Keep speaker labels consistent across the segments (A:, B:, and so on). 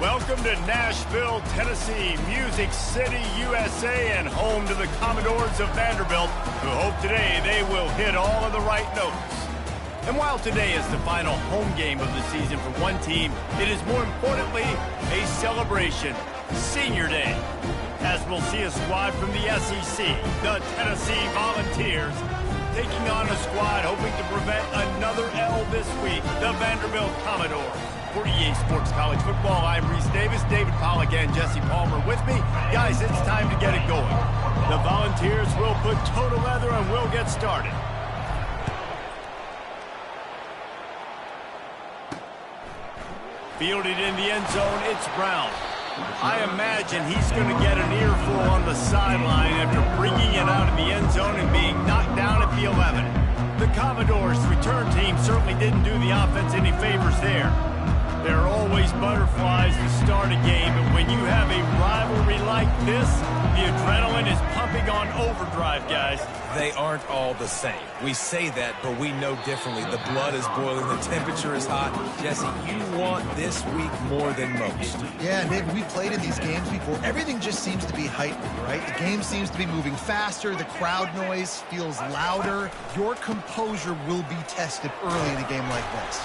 A: Welcome to Nashville, Tennessee, Music City, USA, and home to the Commodores of Vanderbilt, who hope today they will hit all of the right notes. And while today is the final home game of the season for one team, it is more importantly a celebration, Senior Day, as we'll see a squad from the SEC, the Tennessee Volunteers, taking on a squad hoping to prevent another L this week, the Vanderbilt Commodores. For EA Sports College Football, I'm Reese Davis, David Pollack, and Jesse Palmer with me. Guys, it's time to get it going. The Volunteers will put toe to leather and we'll get started. Fielded in the end zone, it's Brown. I imagine he's going to get an earful on the sideline after bringing it out of the end zone and being knocked down at the 11. The Commodores' return team certainly didn't do the offense any favors there. There are always butterflies to start a game, but when you have a rivalry like this, the adrenaline is pumping on overdrive, guys.
B: They aren't all the same. We say that, but we know differently. The blood is boiling, the temperature is hot. Jesse, you want this week more than most.
C: Yeah, David, we played in these games before. Everything just seems to be heightened, right? The game seems to be moving faster. The crowd noise feels louder. Your composure will be tested early in a game like this.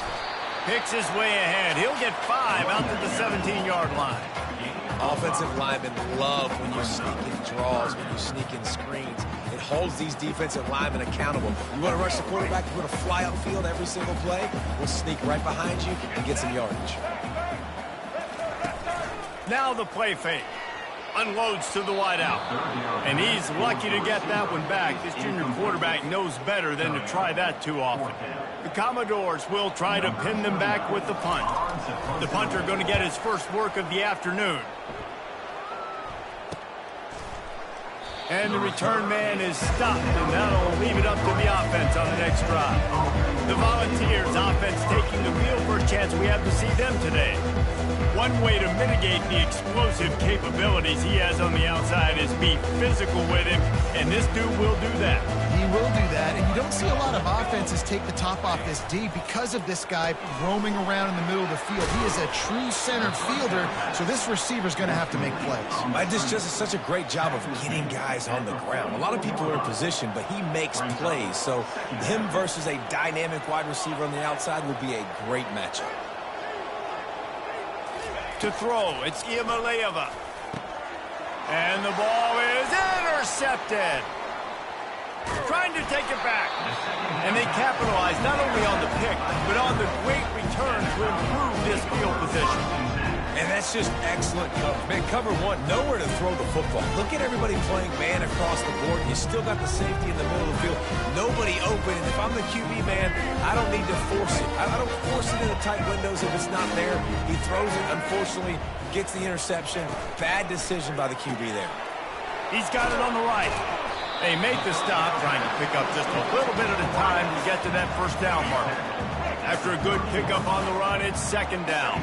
A: Picks his way ahead. He'll get 5 out to the 17-yard line.
B: Offensive linemen love when you sneak in draws, when you sneak in screens. It holds these defensive linemen accountable. You want to rush the quarterback, you want to fly upfield every single play, we'll sneak right behind you and get some yardage.
A: Now the play fake. Unloads to the wideout. And he's lucky to get that one back. This junior quarterback knows better than to try that too often. The Commodores will try to pin them back with the punt. The punter going to get his first work of the afternoon. And the return man is stopped, and that'll leave it up to the offense on the next drive. The Volunteers offense taking the field for a chance we have to see them today. One way to mitigate the explosive capabilities he has on the outside is be physical with him, and this dude will do that.
C: He will do that, and you don't see a lot of offenses take the top off this D because of this guy roaming around in the middle of the field. He is a true center fielder, so this receiver's going to have to make plays.
B: This just is such a great job of getting guys on the ground. A lot of people are in position, but he makes plays, so him versus a dynamic wide receiver on the outside will be a great matchup.
A: To throw, it's Iamaleava. And the ball is intercepted. Trying to take it back. And they capitalize not only on the pick, but on the great return to improve this field position.
B: And that's just excellent coverage. Man, cover one, nowhere to throw the football. Look at everybody playing man across the board. You still got the safety in the middle of the field. Nobody open. And if I'm the QB, man, I don't need to force it. I don't force it into tight windows if it's not there. He throws it, unfortunately, gets the interception. Bad decision by the QB there.
A: He's got it on the right. They make the stop, trying to pick up just a little bit at a time to get to that first down mark. After a good pickup on the run, it's second down.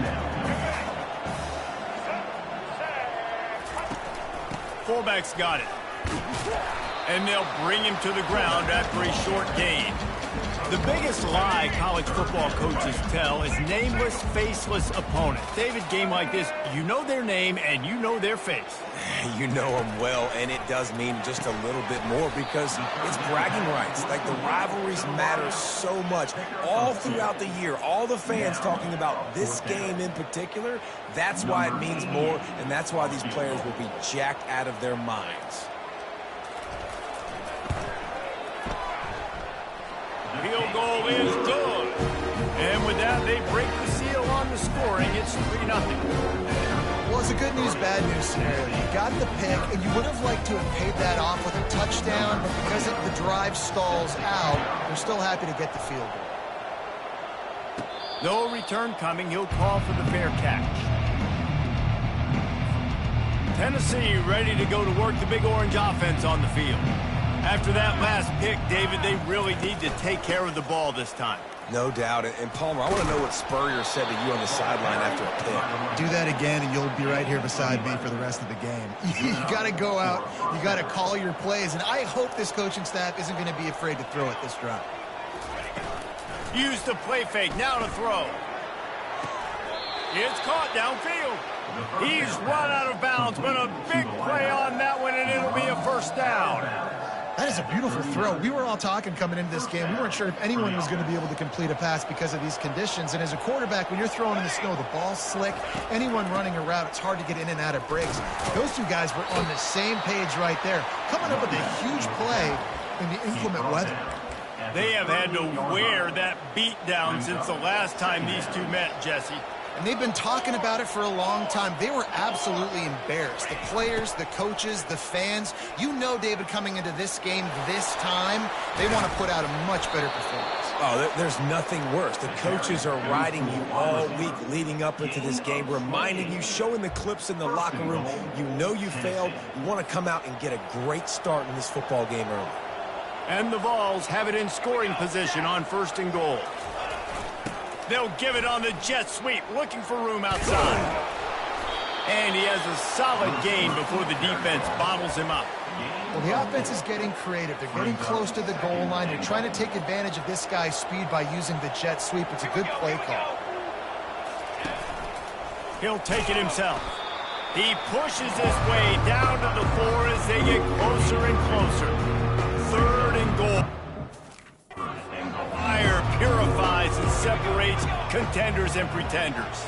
A: Fullback's got it. And they'll bring him to the ground after a short gain. The biggest lie college football coaches tell is nameless, faceless opponents. David, game like this, you know their name and you know their face.
B: You know them well, and it does mean just a little bit more because it's bragging rights. Like, the rivalries matter so much. All throughout the year, all the fans talking about this game in particular, that's why it means more, and that's why these players will be jacked out of their minds.
A: Field goal is good. And with that, they break the seal on the scoring. It's 3-0.
C: Well, it's a good news, bad news scenario. You got the pick, and you would have liked to have paid that off with a touchdown, but because the drive stalls out, they're still happy to get the field goal.
A: No return coming. He'll call for the fair catch. Tennessee ready to go to work the Big Orange offense on the field. After that last pick, David, they really need to take care of the ball this time.
B: No doubt. And Palmer, I want to know what Spurrier said to you on the sideline after a pick.
C: Do that again, and you'll be right here beside me for the rest of the game. You got to go out. You got to call your plays. And I hope this coaching staff isn't going to be afraid to throw it this drive.
A: Use the play fake. Now to throw. It's caught downfield. He's run out of bounds, but a big play on that one, and it'll be a first down.
C: That is a beautiful throw. We were all talking coming into this game. We weren't sure if anyone was going to be able to complete a pass because of these conditions. And as a quarterback, when you're throwing in the snow, the ball's slick. Anyone running a route, it's hard to get in and out of breaks. Those two guys were on the same page right there, coming up with a huge play in the inclement weather.
A: They have had to wear that beat down since the last time these two met, Jesse.
C: And they've been talking about it for a long time. They were absolutely embarrassed. The players, the coaches, the fans. You know, David, coming into this game this time, they want to put out a much better performance.
B: Oh, there's nothing worse. The coaches are riding you all week leading up into this game, reminding you, showing the clips in the locker room. You know you failed. You want to come out and get a great start in this football game early.
A: And the Vols have it in scoring position on 1st and goal. They'll give it on the jet sweep, looking for room outside. And he has a solid gain before the defense bottles him up.
C: Well, the offense is getting creative. They're getting close to the goal line. They're trying to take advantage of this guy's speed by using the jet sweep. It's a good play call.
A: He'll take it himself. He pushes his way down to the 4 as they get closer and closer. 3rd and goal. Fire purifies and separates contenders and pretenders.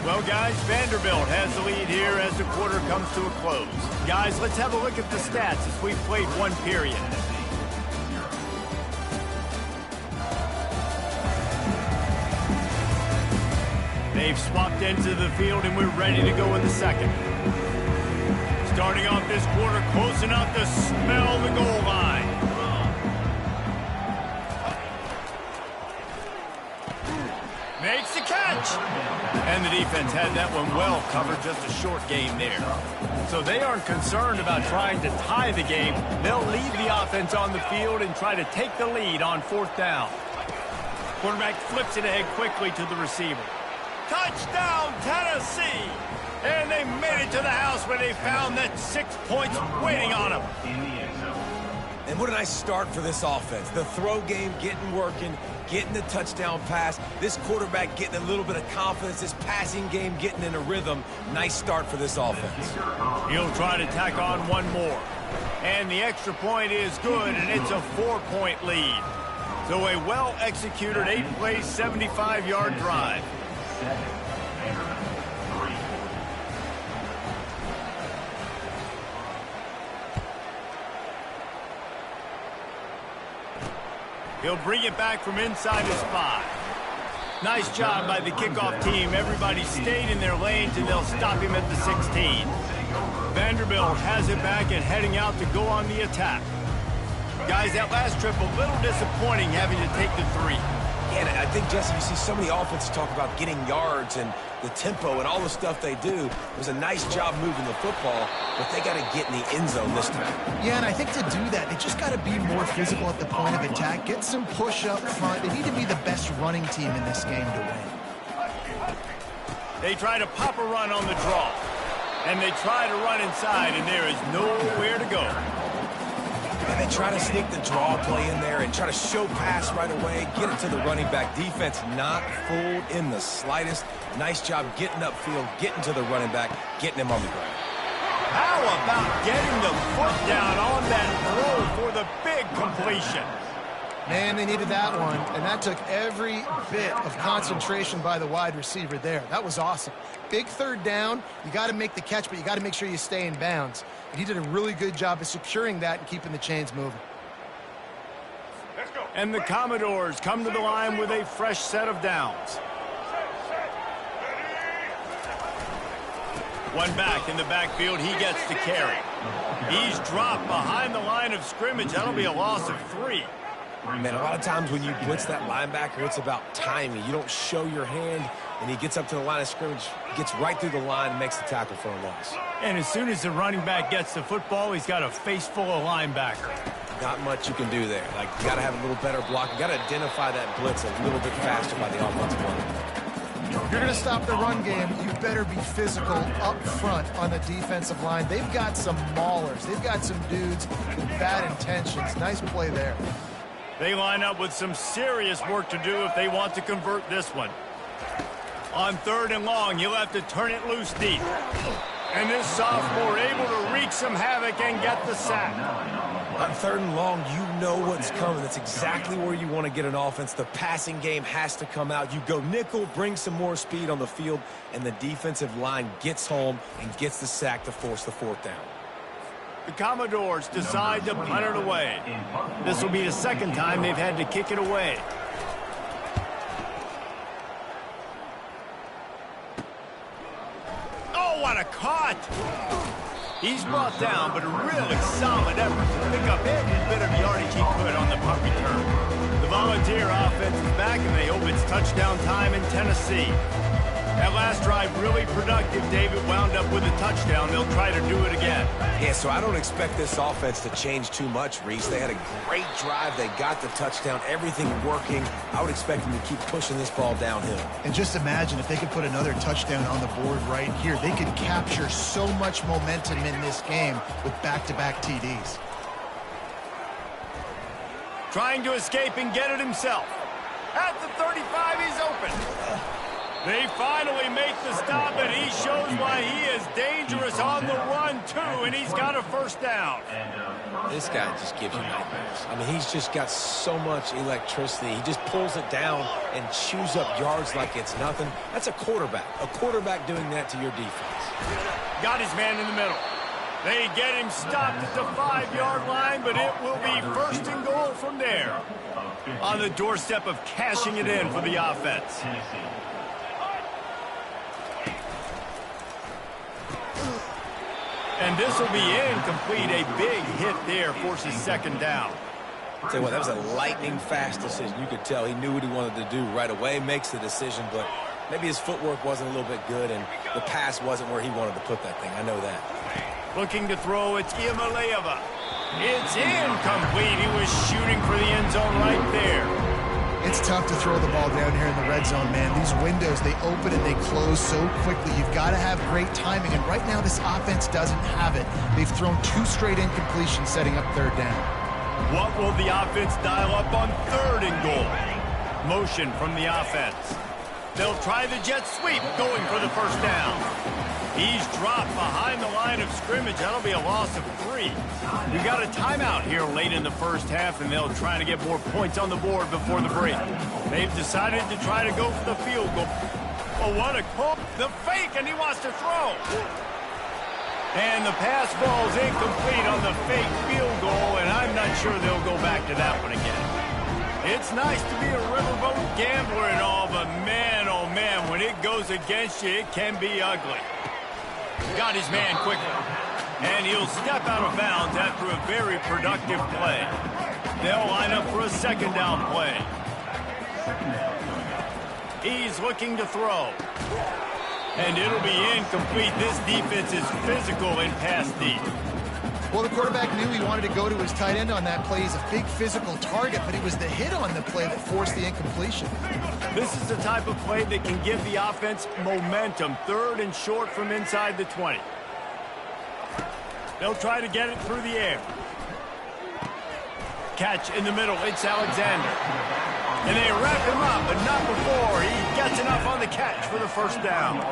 A: Well, guys, Vanderbilt has the lead here as the quarter comes to a close. Guys, let's have a look at the stats as we've played one period. They've swapped into the field, and we're ready to go in the second. Starting off this quarter close enough to smell the goal line. Makes the catch. And the defense had that one well covered, just a short game there. So they aren't concerned about trying to tie the game. They'll leave the offense on the field and try to take the lead on 4th down. Quarterback flips it ahead quickly to the receiver. Touchdown, Tennessee! And they made it to the house where they found that 6 points waiting on them.
B: And what a nice start for this offense. The throw game getting working, getting the touchdown pass. This quarterback getting a little bit of confidence. This passing game getting in a rhythm. Nice start for this offense.
A: He'll try to tack on one more. And the extra point is good, and it's a 4-point lead. So a well-executed 8-play, 75-yard drive. He'll bring it back from inside his 5. Nice job by the kickoff team. Everybody stayed in their lanes, and they'll stop him at the 16. Vanderbilt has it back and heading out to go on the attack. Guys, that last trip, a little disappointing having to take the 3.
B: And I think, Jesse, you see so many offenses talk about getting yards and the tempo and all the stuff they do. It was a nice job moving the football, but they got to get in the end zone this time.
C: Yeah, and I think to do that, they just got to be more physical at the point of attack. Get some push up front. They need to be the best running team in this game to win.
A: They try to pop a run on the draw. And they try to run inside, and there is nowhere to go.
B: And they try to sneak the draw play in there and try to show pass right away, get it to the running back. Defense not fooled in the slightest. Nice job getting upfield, getting to the running back, getting him on the ground.
A: How about getting the foot down on that throw for the big completion?
C: Man, they needed that one, and that took every bit of concentration by the wide receiver there. That was awesome. Big 3rd down. You got to make the catch, but you got to make sure you stay in bounds. And he did a really good job of securing that and keeping the chains moving.
A: Let's go. And the Commodores come to the line with a fresh set of downs. One back in the backfield. He gets to carry. He's dropped behind the line of scrimmage. That'll be a loss of 3.
B: Man, a lot of times when you blitz that linebacker, it's about timing. You don't show your hand, and he gets up to the line of scrimmage, gets right through the line, and makes the tackle for a loss.
A: And as soon as the running back gets the football, he's got a face full of linebacker.
B: Not much you can do there. Like, you got to have a little better block. You got to identify that blitz a little bit faster by the offensive line.
C: If you're going to stop the run game, you better be physical up front on the defensive line. They've got some maulers. They've got some dudes with bad intentions. Nice play there.
A: They line up with some serious work to do if they want to convert this one. On 3rd and long, he'll have to turn it loose deep. And this sophomore able to wreak some havoc and get the sack.
B: On 3rd and long, you know what's coming. That's exactly where you want to get an offense. The passing game has to come out. You go nickel, bring some more speed on the field, and the defensive line gets home and gets the sack to force the 4th down.
A: The Commodores decide to punt it away. This will be the 2nd time they've had to kick it away. Oh, what a cut! He's brought down, but a really solid effort to pick up every bit of yardage he could on the punt return. The Volunteer offense is back, and they hope it's touchdown time in Tennessee. That last drive really productive. David wound up with a touchdown. They'll try to do it again.
B: Yeah, so I don't expect this offense to change too much, Reese. They had a great drive. They got the touchdown. Everything working. I would expect them to keep pushing this ball downhill.
C: And just imagine if they could put another touchdown on the board right here. They could capture so much momentum in this game with back-to-back TDs.
A: Trying to escape and get it himself. At the 35, he's open. They finally make the stop, and he shows why he is dangerous on the run, too, and he's got a 1st down.
B: This guy just gives you nightmares. I mean, he's just got so much electricity. He just pulls it down and chews up yards like it's nothing. That's a quarterback. A quarterback doing that to your defense.
A: Got his man in the middle. They get him stopped at the 5-yard line, but it will be 1st and goal from there. On the doorstep of cashing it in for the offense. And this will be incomplete. A big hit there forces 2nd down.
B: I'll tell you what, that was a lightning-fast decision. You could tell he knew what he wanted to do right away, makes the decision, but maybe his footwork wasn't a little bit good, and the pass wasn't where he wanted to put that thing. I know that.
A: Looking to throw, it's Iamaleava. It's incomplete. He was shooting for the end zone right there.
C: It's tough to throw the ball down here in the red zone, man. These windows, they open and they close so quickly. You've got to have great timing, and right now this offense doesn't have it. They've thrown 2 straight incompletions setting up 3rd down.
A: What will the offense dial up on 3rd and goal? Motion from the offense. They'll try the jet sweep, going for the 1st down. He's dropped behind the line of scrimmage. That'll be a loss of 3. We got a timeout here late in the 1st half, and they'll try to get more points on the board before the break. They've decided to try to go for the field goal. Oh, what a call. The fake, and he wants to throw. And the pass ball's incomplete on the fake field goal, and I'm not sure they'll go back to that one again. It's nice to be a riverboat gambler and all, but man, oh man, when it goes against you, it can be ugly. Got his man quickly, and he'll step out of bounds after a very productive play. They'll line up for a 2nd down play. He's looking to throw, and it'll be incomplete. This defense is physical in pass deep.
C: Well, the quarterback knew he wanted to go to his tight end on that play. He's a big physical target, but it was the hit on the play that forced the incompletion.
A: This is the type of play that can give the offense momentum. 3rd and short from inside the 20. They'll try to get it through the air. Catch in the middle. It's Alexander. And they wrap him up, but not before he gets enough on the catch for the 1st down.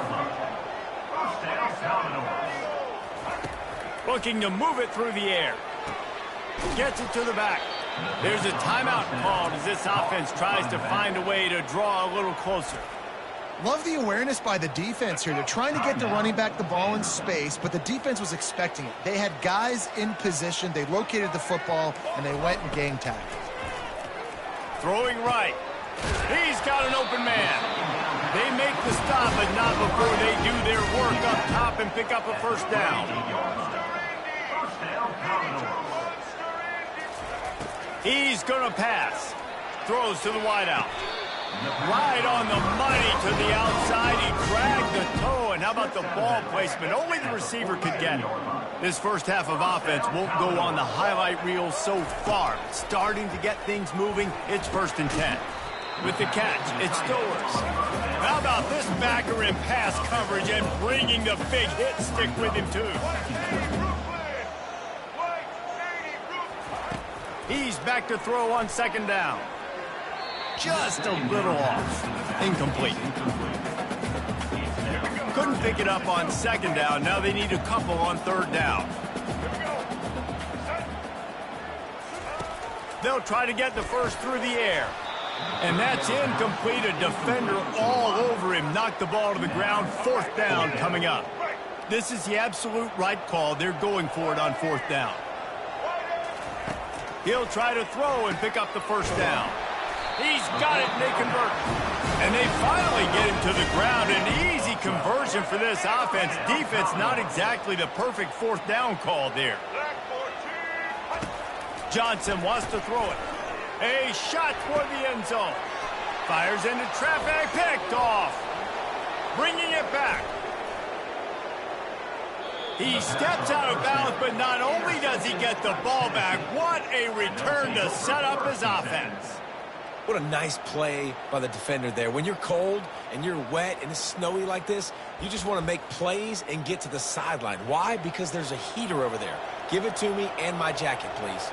A: Looking to move it through the air. Gets it to the back. There's a timeout called as this offense tries to find a way to draw a little closer.
C: Love the awareness by the defense here. They're trying to get the running back the ball in space, but the defense was expecting it. They had guys in position. They located the football, and they went and gang tacked.
A: Throwing right. He's got an open man. They make the stop, but not before they do their work up top and pick up a 1st down. He's going to pass. Throws to the wideout. Right on the money to the outside. He dragged the toe, and how about the ball placement? Only the receiver could get it. This 1st half of offense won't go on the highlight reel so far. Starting to get things moving, it's 1st and 10. With the catch, it's Stowers. How about this backer in pass coverage and bringing the big hit stick with him, too. He's back to throw on second down. Just a little off. Incomplete. Couldn't pick it up on second down. Now they need a couple on third down. They'll try to get the first through the air. And that's incomplete. A defender all over him. Knocked the ball to the ground. Fourth down coming up. This is the absolute right call. They're going for it on fourth down. He'll try to throw and pick up the first down. He's got it, and they convert. And they finally get him to the ground. An easy conversion for this offense. Defense, not exactly the perfect fourth down call there. Johnson wants to throw it. A shot toward the end zone. Fires into traffic, picked off. Bringing it back. He steps out of bounds, but not only does he get the ball back, what a return to set up his offense.
B: What a nice play by the defender there. When you're cold and you're wet and it's snowy like this, you just want to make plays and get to the sideline. Why? Because there's a heater over there. Give it to me and my jacket, please.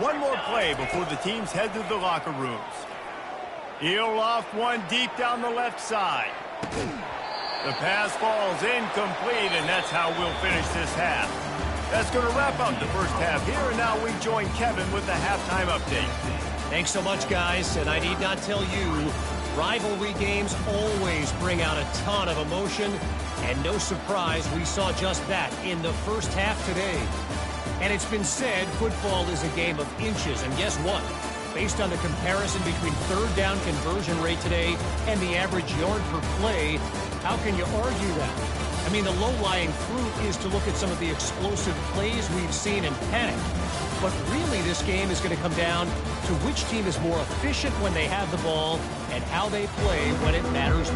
A: One more play before the teams head to the locker rooms. He'll loft one deep down the left side. The pass falls incomplete, and that's how we'll finish this half. That's going to wrap up the first half here, and now we join Kevin with the halftime update.
D: Thanks so much, guys, and I need not tell you, rivalry games always bring out a ton of emotion, and no surprise we saw just that in the first half today. And it's been said football is a game of inches, and guess what? Based on the comparison between third down conversion rate today and the average yard per play, how can you argue that? I mean, the low-lying fruit is to look at some of the explosive plays we've seen and panic. But really, this game is going to come down to which team is more efficient when they have the ball and how they play when it matters.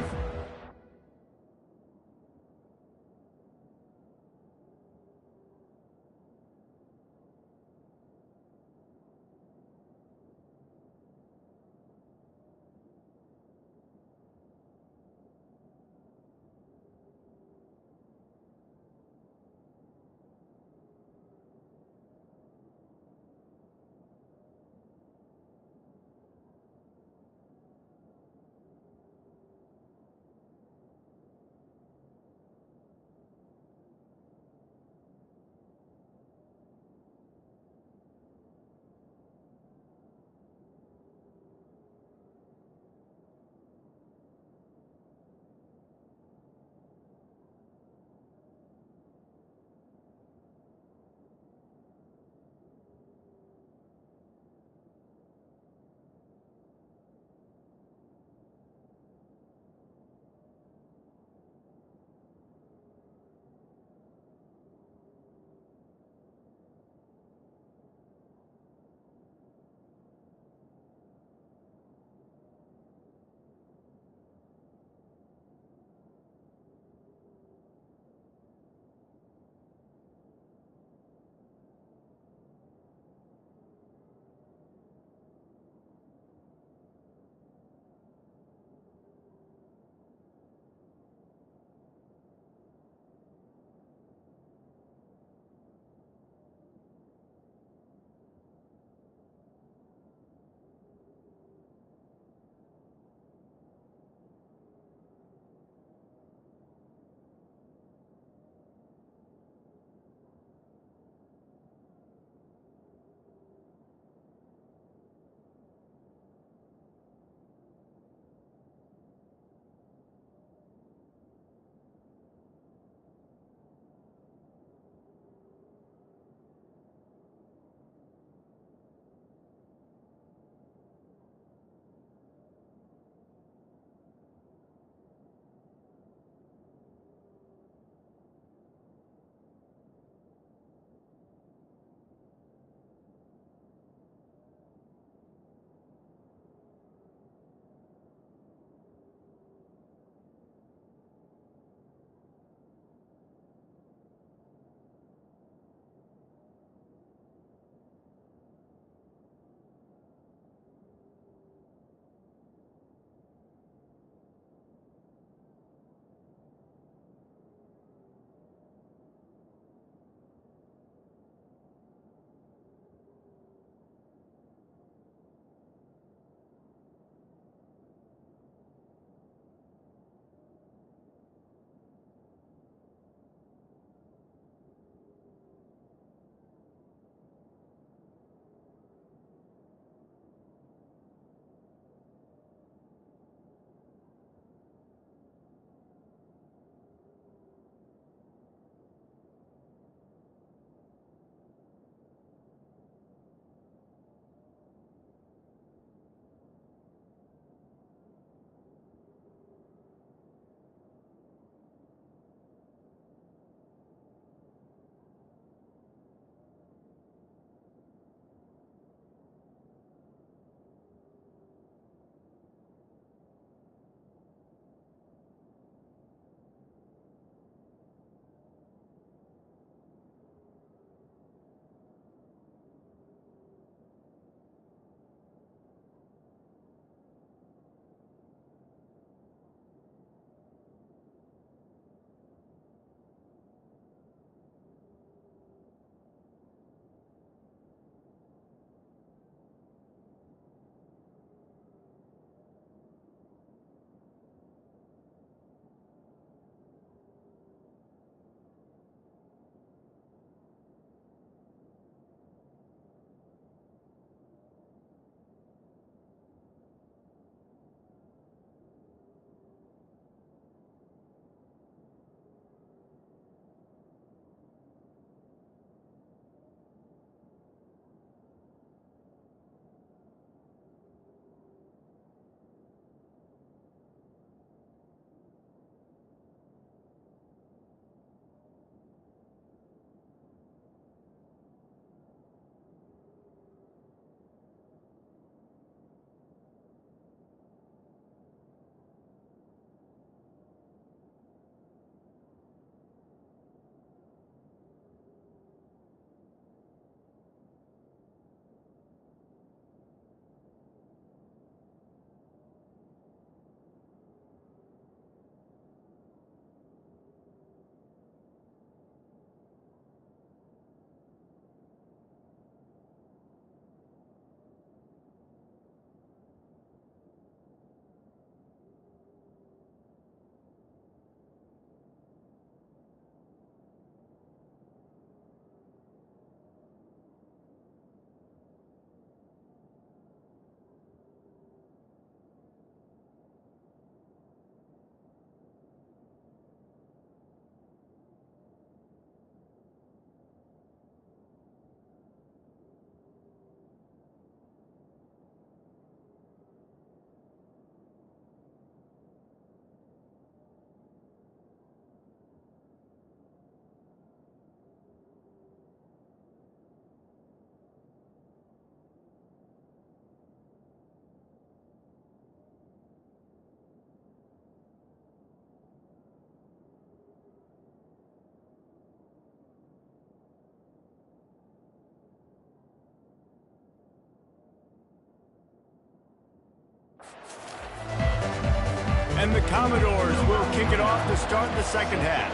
A: And the Commodores will kick it off to start the second half.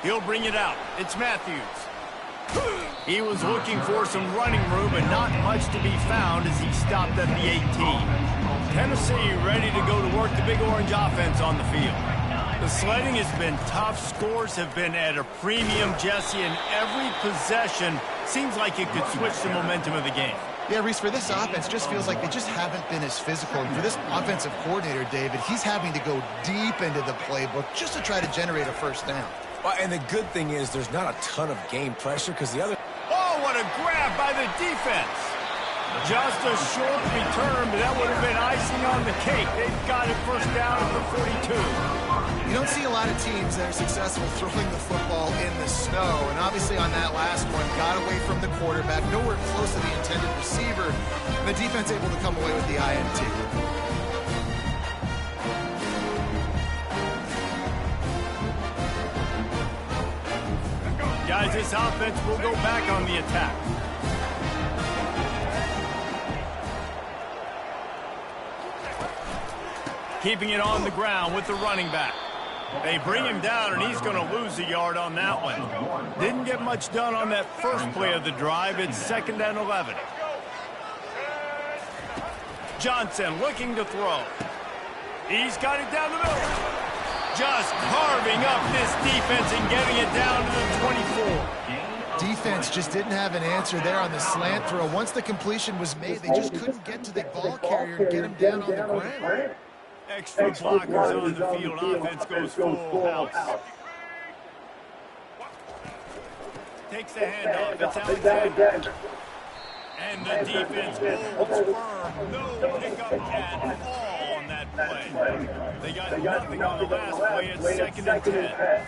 A: He'll bring it out. It's Matthews. He was looking for some running room, but not much to be found as he stopped at the 18. Tennessee ready to go to work the Big Orange offense on the field. The sledding has been tough. Scores have been at a premium, Jesse, and every possession seems like it could switch the momentum of the game.
C: Yeah, Reese, for this offense, just feels like they just haven't been as physical. And for this offensive coordinator, David, he's having to go deep into the playbook just to try to generate a first down.
B: Well, and the good thing is there's not a ton of game pressure because the other...
A: Oh, what a grab by the defense. Just a short return, but that would have been icing on the cake. They've got it first down at the 42.
C: You don't see a lot of teams that are successful throwing the football in the snow, and obviously on that last one, got away from the quarterback, nowhere close to the intended receiver, and the defense able to come away with the INT.
A: Guys, this offense will go back on the attack. Keeping it on the ground with the running back. They bring him down, and he's going to lose a yard on that one. Didn't get much done on that first play of the drive. It's 2nd and 11. Johnson looking to throw. He's got it down the middle. Just carving up this defense and getting it down to the 24.
C: Defense just didn't have an answer there on the slant throw. Once the completion was made, they just couldn't get to the ball carrier and get him down on the ground.
A: Extra blockers on the field. Offense goes full house. Takes the handoff. It's Alexander. And the defense holds firm. No pickup at all on that play. They got nothing on the last play. It's 2nd and 10.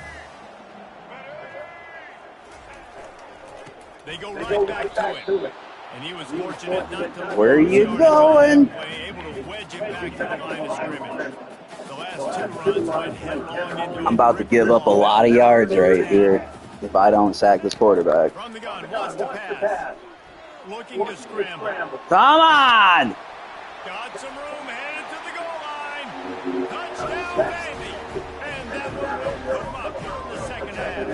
A: They go right back to it. And he was fortunate not to...
E: Where are you going?
A: Able to wedge it back to the line of scrimmage. The last 2 runs went headlong into...
E: I'm about to give up a lot of yards right here if I don't sack this quarterback.
A: From the gun, wants to pass. Looking to scramble.
E: Come on!
A: Got some room, headed to the goal line. Touchdown, baby! And that one will put him up here in the second half.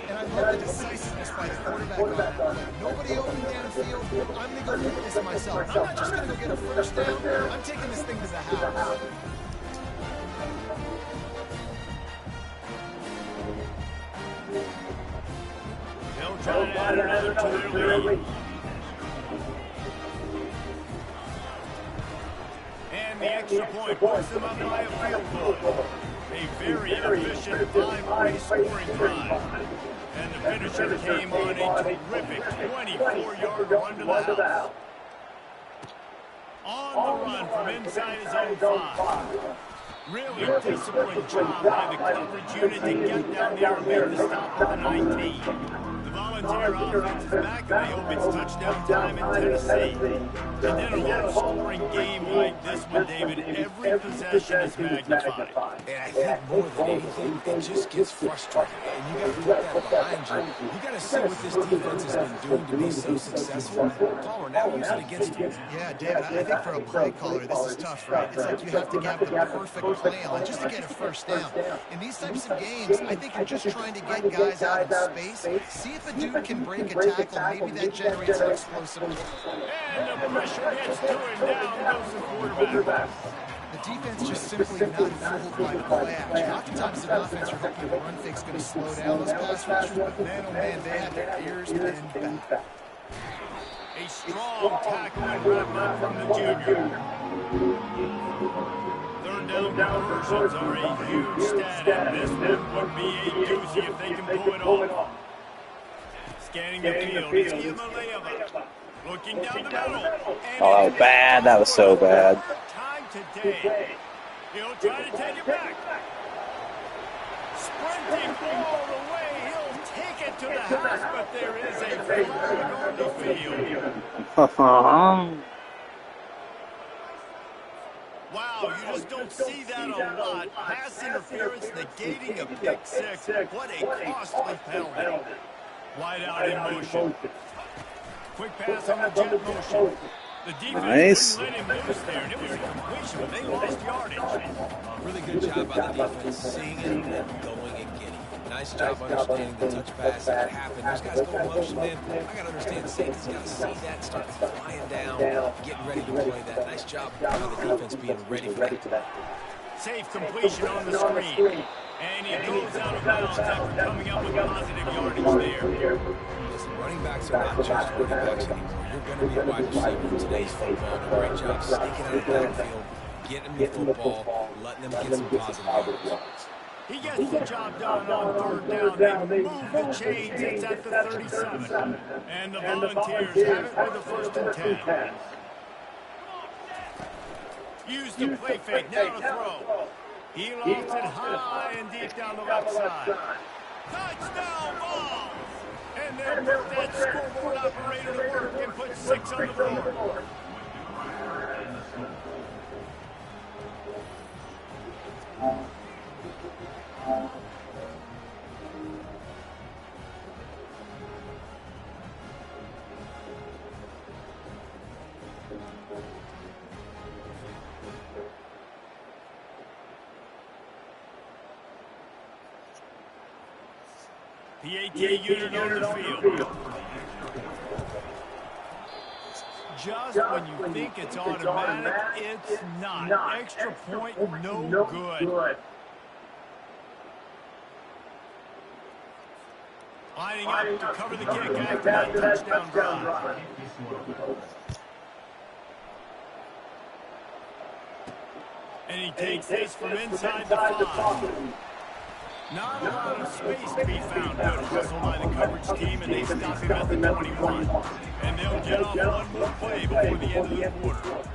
C: And I love the decisiveness by the quarterback. Nobody open downfield. I'm going to go get this myself. I'm not just going to go get a first down. I'm taking this thing to the house.
A: They'll try to add another to their lead. And the extra point puts them up by a field goal. A very efficient 5-play scoring drive. And the finisher came on a terrific 24-yard run to the house. On the run from inside his own 5. Really disciplined job by the coverage unit to get down there and make the stop at the 19. The Volunteer offense is back, and they hope it's touchdown time in Tennessee. And then a low-scoring game like this one, David, every possession is magnified.
B: And I think more than anything, it just gets frustrating. And you got to put that behind you. You got to see what this defense has been doing to be so successful. Caller, now use it against you.
C: Yeah, David, I think for a play caller, this is tough, right? It's like you have to have the perfect play on just to get a first down. In these types of games, I think you're just trying to get guys out in space. See if a dude can break a tackle. Maybe that generates an explosive play.
A: And the pressure gets to him. Down goes the quarterback.
C: The defense just simply not fooled by the play action. Oftentimes, the offense, you're hoping the run fake's going to slow down those pass rushers, but man, oh man, they had their ears pinned back.
A: A strong tackle and wrap up from the junior. Third down conversions are a huge stat, and this one would be a doozy if they can pull it off. Scanning the field, he's giving a layup. Looking down the middle.
E: Oh, bad. That was so bad.
A: Time today. He'll try to take it back. Sprinting all the way. He'll take it to the house, but there is a flag on the field. Wow, you just don't see that a lot. Pass interference negating a pick six. What a costly penalty. Wide out in motion. Quick pass on the jet motion. The defense
E: Nice.
A: wouldn't let him loose there, and it was a completion, but they lost yardage.
B: Really good job by the defense, seeing it and going and getting it. Nice job understanding the touch pass that happened. Those guys go motion in. I got to understand, safety's got to see that and start flying down, getting ready to play that. Nice job by the defense being ready for that.
A: Safe completion on the screen. And he goes out of bounds after coming up with positive yardage there.
B: Listen, running backs are not just running backs anymore. You're going to be a wide receiver in today's football. A great job sneaking out of the backfield, getting them the football, letting them get some positive yards.
A: He gets the job done on 3rd down. They move the chains. It's at the 37. And the Volunteers have it with the 1st and 10. Use the play fake. Now to throw. He lofts it high and deep down the left side. Touchdown ball! And they'll put that scoreboard operator to work and put 6 on the board. PAT unit on the field. Just when you think it's automatic, it's not. Extra point, no good. Lining up to cover the kick after that touchdown drive. And he takes this from inside the 5. Not a lot of space to be found. Good hustle by the coverage team, and they stop him at the 21. And they'll get off one more play before the end of the quarter.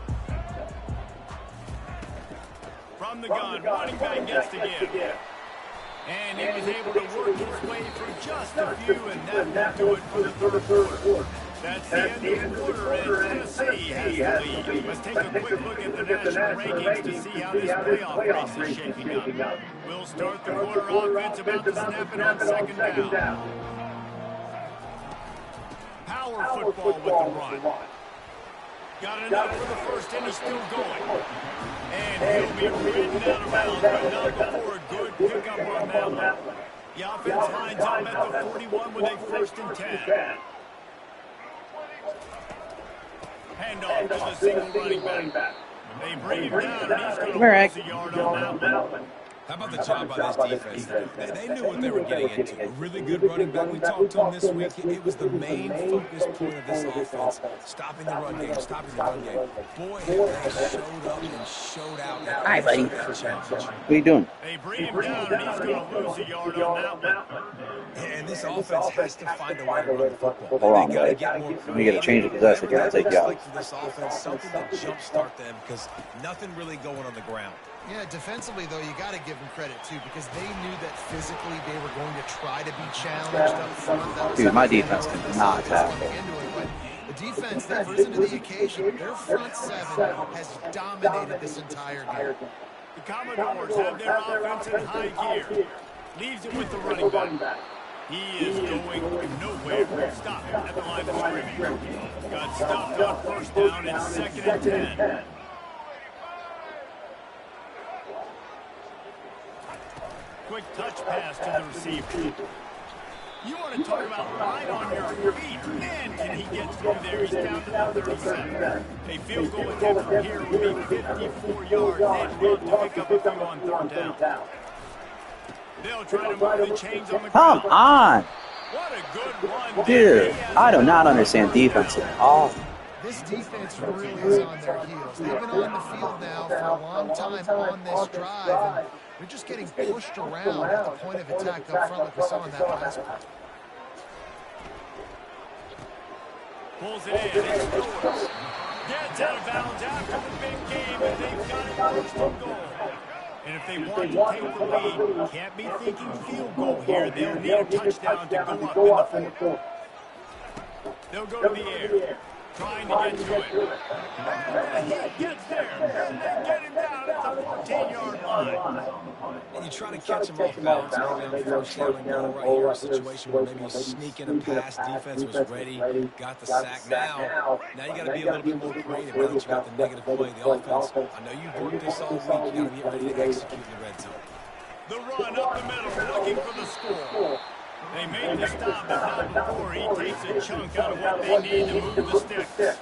A: From the gun, running back gets to give. And he was able to work his way through just a few, and that will do it for the 3rd quarter. That's the end of the quarter, and Tennessee has the lead. Let's take a quick look at the national rankings to see how this playoff race is shaping up. We'll start the quarter offense about to snap it on 2nd down. Power football with the run. Got it enough for the first, and he's still going. And he'll be ridden out of bounds, but not before a good pickup on that one. The offense lines up at the 41 with a 1st and 10. Handoff to the single running back. They bring him down, and he's going to lose a yard on that one.
B: How about the job by this defense? They knew what they were getting into. A really good running back. We talked to him this week. It was the main focus point of this offense. Stopping the run game, stopping the run game. Boy, they showed up and showed out.
E: Hi, buddy. What are you doing?
A: They bring him down, and he's going to lose a yard on that one.
B: And this offense has to find a way to run the football.
E: Hold on,
B: They got to
E: buddy.
B: get more
E: Let me get a change of possession here. I'll take you out.
B: like for this offense, something to jumpstart them because nothing really going on the ground.
C: Yeah, defensively, though, you got to give them credit, too, because they knew that physically they were going to try to be challenged up front.
E: Dude, my defense cannot tackle.
C: But the defense, they've risen to the occasion. Their front 7 has dominated this entire game.
A: The Commodores have their offense in high gear. Leaves it with the running back. He is going nowhere. Stop him at the line of scrimmage. Got stuffed on 1st down and 2nd and 10. Quick touch pass to the receiver. You want to talk about right on your feet. Man, can he get through there. He's down to the 37. A field goal attempt from here would be 54 yards. They'd love to pick up a few on 3rd down. They'll try to move the chains on the ground.
E: Come on.
A: What a good one.
E: Dude, I do not understand defense at all.
C: This defense really is on their heels. They've been on the field now for a long time on this drive, and they're just getting pushed around at the point of attack up front like we saw in that last one.
A: Pulls it in and scores. Gets out of bounds after the big game, and they've got it 1st and goal. And if they want to take the lead, can't be thinking field goal here. They'll need a touchdown to go up in the 4th. They'll go to the air, trying to get to it. And he gets there. They get him down at the 14-yard line.
B: And you try to catch him off balance. Maybe on first down and goal right here, a situation where maybe you sneak in a pass. Defense was ready, got the sack. Now you got to be a little bit more creative now that you got the negative play. The offense, I know you've worked this all week. You got to get ready to execute in the red zone.
A: The run up the middle, looking for the score. They made the stop, but not before he takes a chunk out of what they need to move the sticks.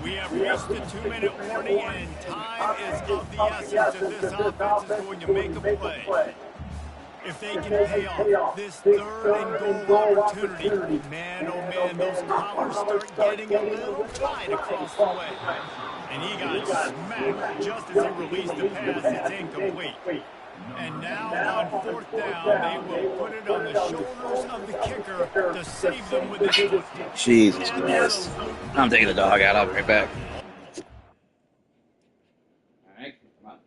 A: We have reached the 2-minute warning, and time is of the essence if this offense is going to make a play. If they can pay off this third and goal opportunity, man, oh man, those collars start getting a little tight across the way. And he got smacked just as he released the pass. It's incomplete. And now on fourth down, they will put it on the shoulders of the kicker to save them with his foot.
E: Jesus Christ. I'm taking the dog out. I'll be right back. All right, come on.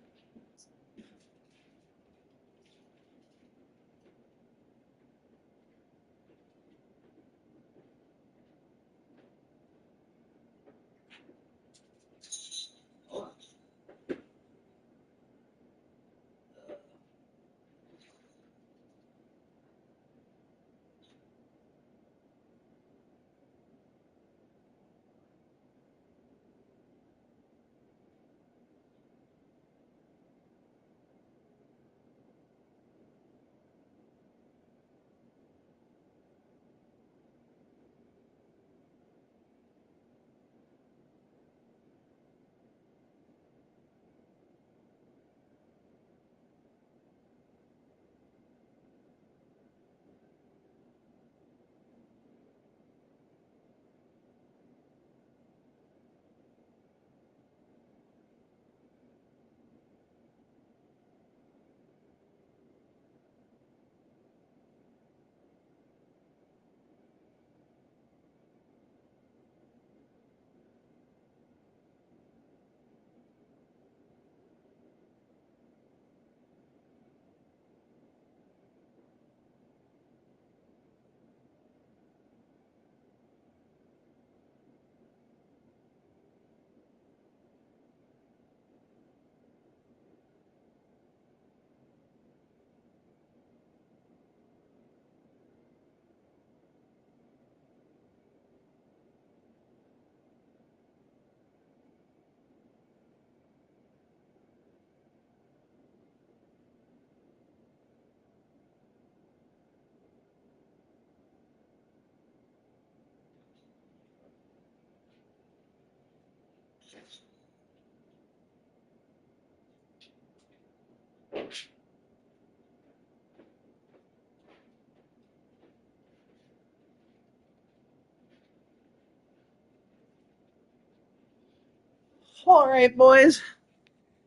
E: All right, boys.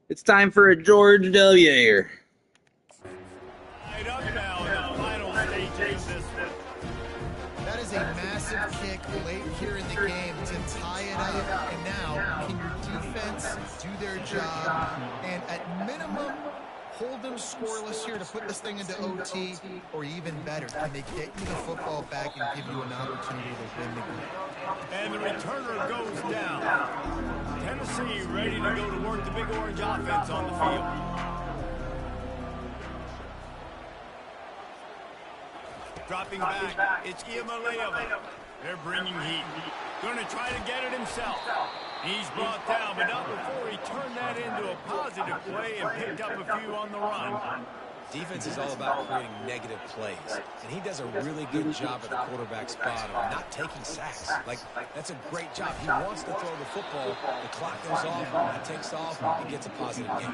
E: It's time for a George W. here.
A: Right up now in the final stages of this one.
C: That is a massive kick late here in the game to tie it up. And now, can your defense do their job and at minimum hold them scoreless here to put this thing into OT, or even better, can they get you the football back and give you an opportunity to win the game?
A: And the returner goes down. Tennessee ready to go to work the Big Orange offense on the field. Dropping back, it's Iamaleava. They're bringing heat. Going to try to get it himself. He's brought down, but not before he turned that into a positive play and picked up a few on the run.
B: Defense is all about creating negative plays, and he does a really good job at the quarterback spot of not taking sacks. Like, that's a great job. He wants to throw the football. The clock goes off, he takes off, and gets a positive gain.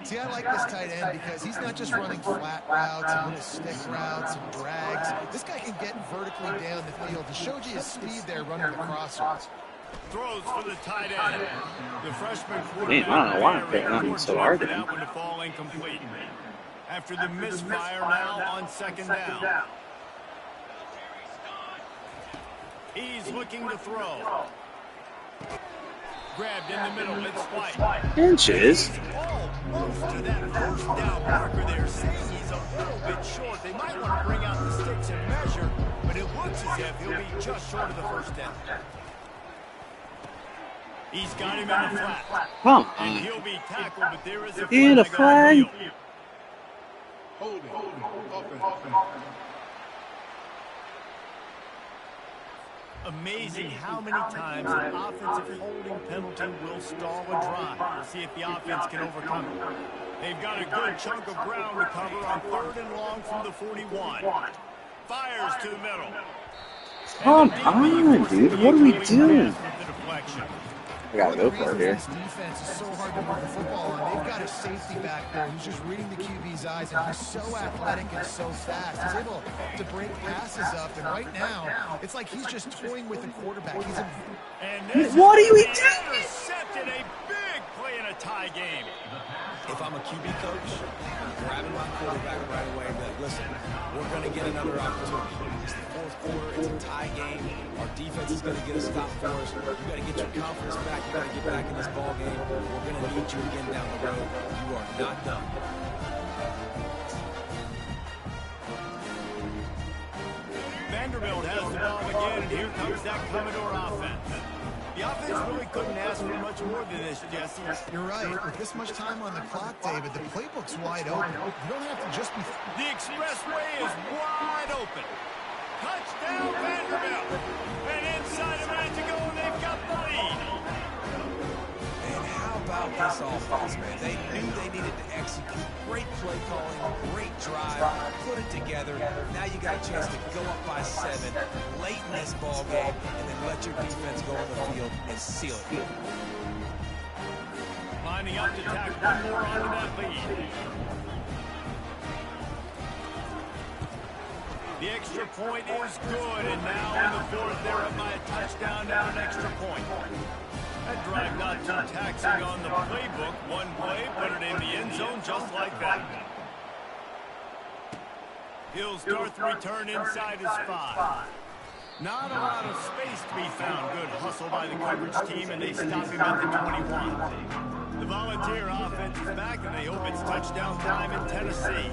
C: See, I like this tight end because he's not just running flat routes and little stick routes and drags. This guy can get vertically down the field. He showed you his speed there running the crossers.
A: Throws for the tight end. The freshman
E: Man, I don't know why I'm picking on so hard.
A: That one to fall incomplete. After the misfire now on second down. He's looking to throw. Grabbed in the middle, it's White.
E: Inches.
A: Almost to that first down marker there, saying he's a little bit short. They might want to bring out the sticks and measure, but it looks as if he'll be just short of the first down. He's got him in the flat.
E: Come
A: And
E: on.
A: he'll be tackled, but there is a
E: And a flag.
A: Amazing how many times an offensive holding penalty will stall a drive. We'll see if the offense can overcome it. They've got a good chunk of ground to cover on 3rd and long from the 41. Fires to the middle.
E: Come on, dude. What are we doing? I gotta go for it here.
C: This defense is so hard to move the football on. They've got a safety back there who's just reading the QB's eyes, and he's so athletic and so fast. He's able to break passes up, and right now, it's like he's just toying with the quarterback.
E: What are we doing?
A: Intercepted, a big play in a tie game.
B: If I'm a QB coach, I'm grabbing my quarterback right away and be like, listen, we're going to get another opportunity. It's the 4th quarter. It's a tie game. Our defense is going to get a stop for us. You got to get your confidence back. You got to get back in this ball game. We're going to need you again down the road. You are not done.
A: Vanderbilt has the ball again, and here comes that Commodore offense. The offense really couldn't ask for much more than this, Jesse.
C: You're right. With this much time on the clock, David, the playbook's wide open. You don't have to just be...
A: The expressway is wide open. Touchdown, Vanderbilt. And inside a minute to go, and they've got the lead.
B: And how about this offense, man? They knew they needed to execute. Great play calling, great drive, put it together. Now you got a chance to go up by 7 late in this ball game, and then let your defense go on the field and seal it.
A: Lining up to tack one more onto that lead. The extra point is good, and now in the 4th, they're up by a touchdown and an extra point. That drive not too taxing on the playbook. One play, put it in the end zone just like that. He'll start the return inside his 5. Not a lot of space to be found. Good hustle by the coverage team, and they stop him at the 21. The Volunteer offense is back, and they hope it's touchdown time in Tennessee.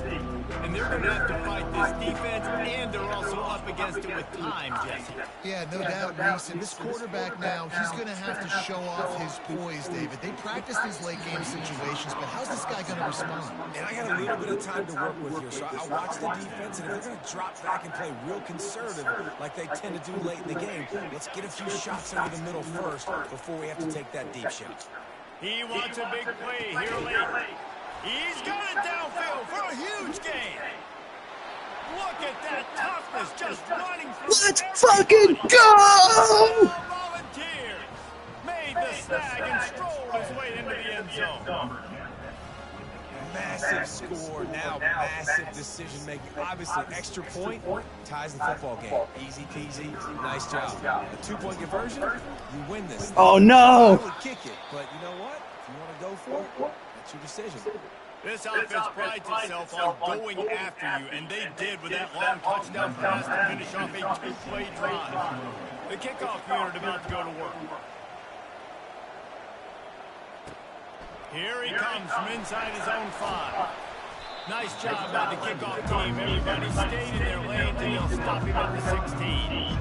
A: And they're going to have to fight this defense, and they're also up against it with time, Jesse.
C: Yeah, no doubt, Mason. This quarterback now, he's going to have to show off his poise, David. They practice these late-game situations, but how's this guy going to respond?
B: And I got a little bit of time to work with here, so I'll watch the defense, and if they're going to drop back and play real conservative like they tend to do late in the game, let's get a few shots over the middle first before we have to take that deep shot.
A: He wants a big play here late. He's got it downfield for a huge gain. Look at that toughness just running through.
E: Let's fucking go!
A: Volunteers made the snag and strolled his way into the end zone.
B: Massive score, now massive decision making. Obviously, extra point ties the football game. Easy peasy, nice job. A 2-point conversion, you win this.
E: Oh no!
B: I would kick it, but you know what? If you want to go for it, that's your decision.
A: This offense prides itself on going after you, and they did with that long touchdown pass to finish off a 2-play drive. The kickoff unit about to go to work. Here he comes from inside his own 5. Nice job by the kickoff team. Everybody stayed in their lanes, and he'll stop him at the 16.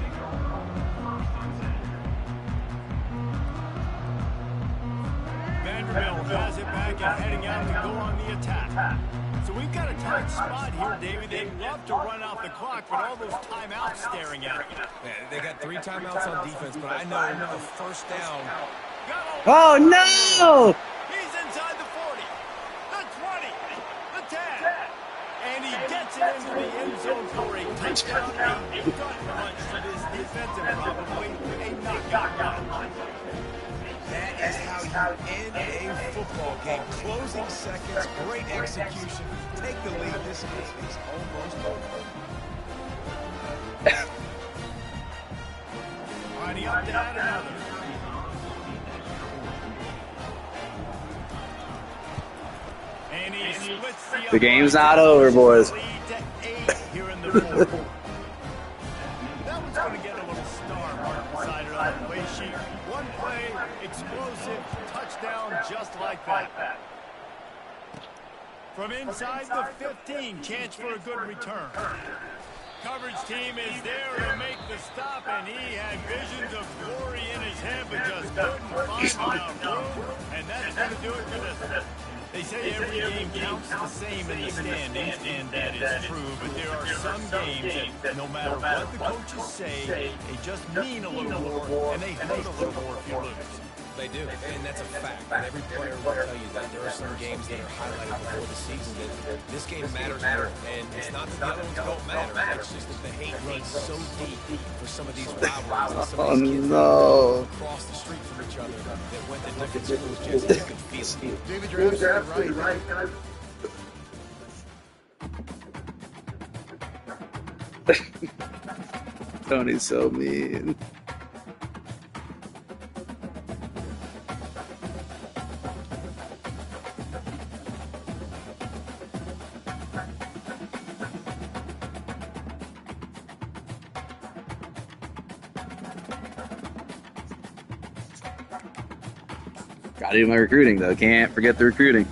A: Vanderbilt has it back and heading out to go on the attack. So we've got a tight spot here, David. They'd love to run out the clock, but all those timeouts staring at them.
B: Man, they got 3 timeouts on defense, but I know the first down.
E: Oh no!
A: He's inside the 40, the 20, the 10, and he gets it into the end zone for a touchdown. A gut punch for this defense and probably a knockout punch.
B: That is how you end a football game. Closing seconds, great execution. Take the lead. This game is almost over.
A: Alrighty, up to add another. And he splits
E: The game's not over, boys.
A: Here in the fourth. That one's going to get a little star mark beside it on the play sheet. One play, explosive, touchdown, just like that. From inside the 15, chance for a good return. Coverage team is there to make the stop, and he had visions of glory in his head, but just couldn't find enough room, and that's going to do it for this one. They say every game counts the same in the standings, and that is true, but there are some games that no matter what the coaches say, they just mean a little more, and they hurt a little more if you lose.
B: They do, and that's a fact. And every player will tell you that there are some games that are highlighted before the season that this game matters more. And it's not that the other ones don't matter. It's just that the hate runs so deep for some of these rivalries. And some of these kids across the street from each other that went to different schools just you could feel it.
C: David, you're absolutely right.
E: Tony's so mean. Gotta do my recruiting though. Can't forget the recruiting.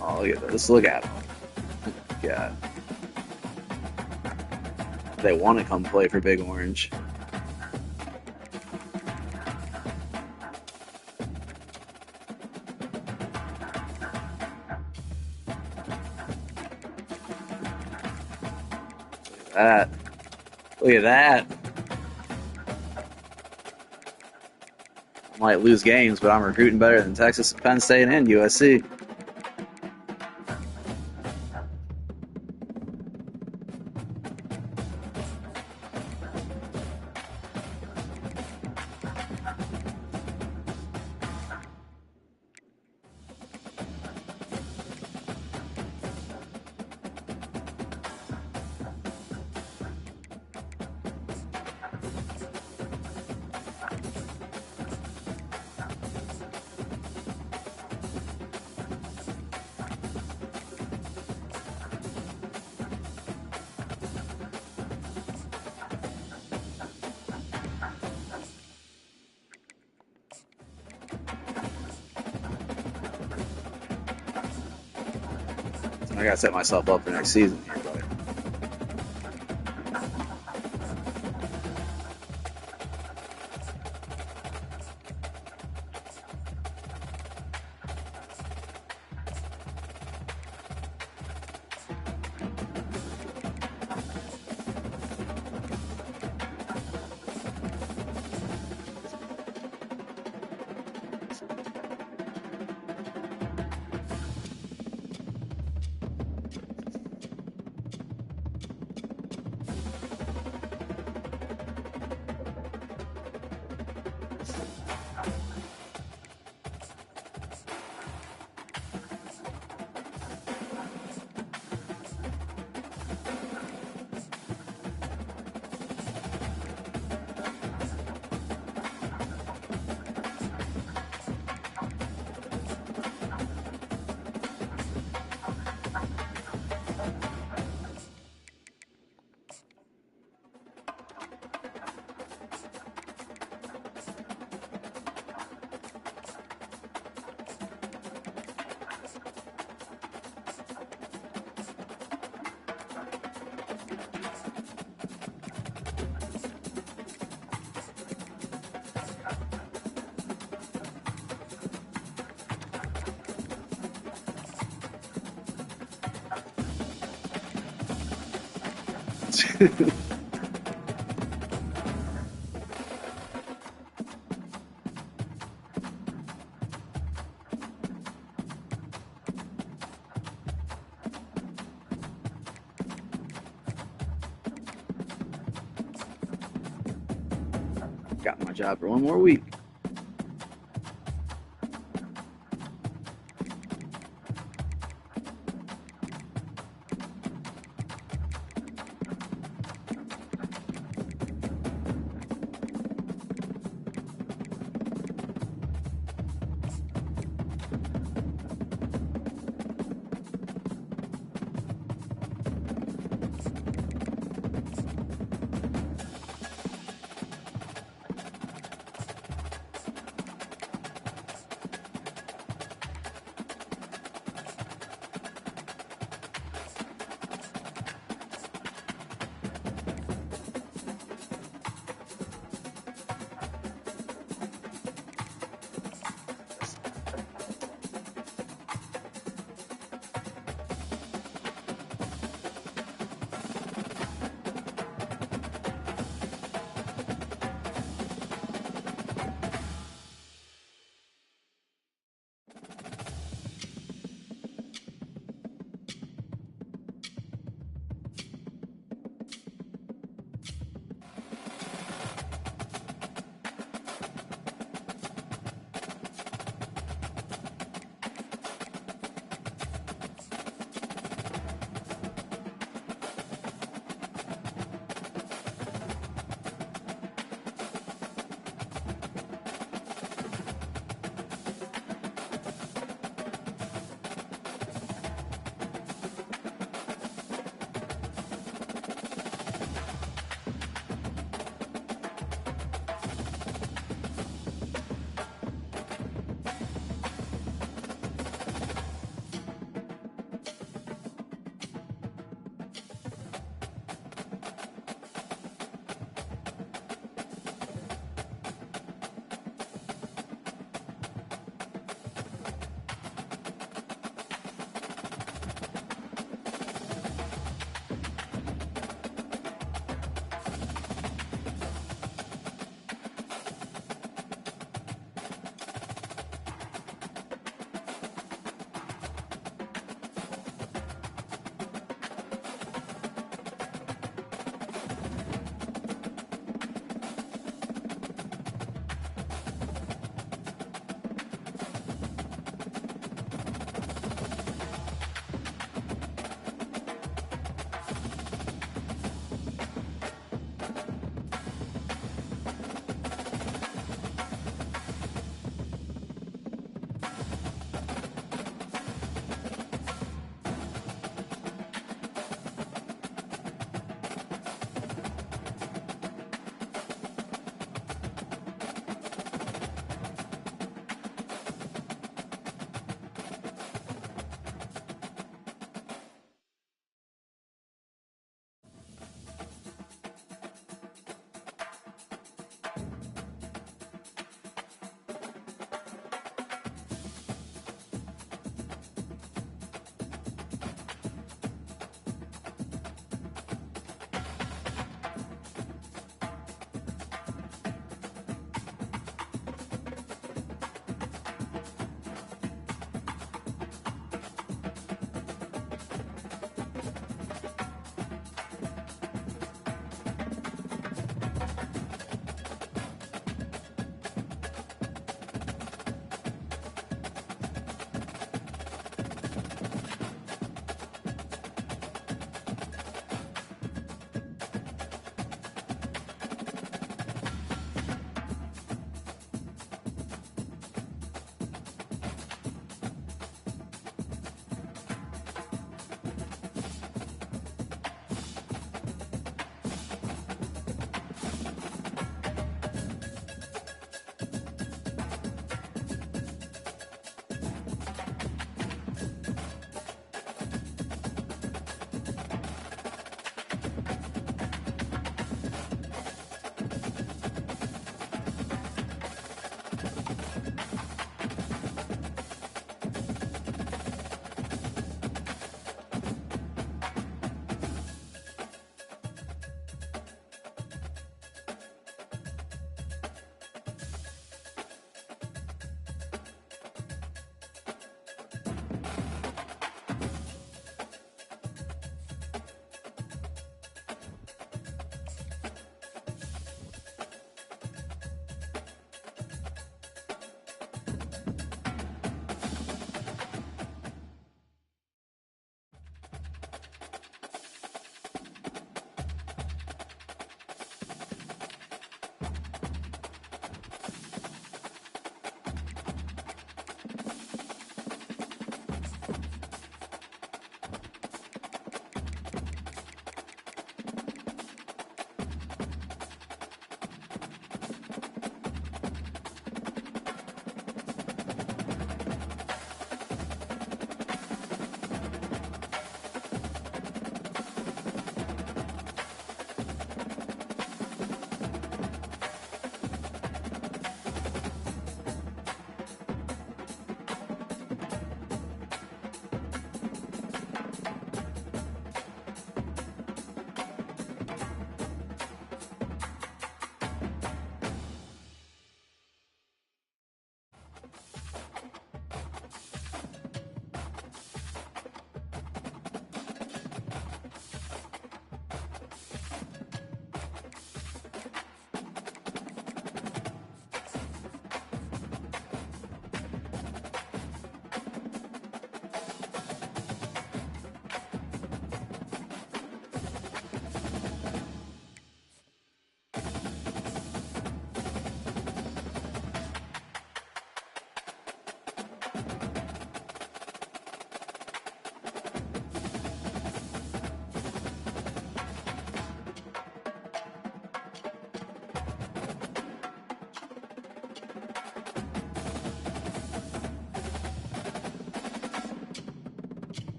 E: Oh, look at this. Look at them. God. They want to come play for Big Orange. Look at that. Look at that. I might lose games, but I'm recruiting better than Texas, Penn State, and USC. I gotta set myself up for next season here, buddy. Got my job for one more week.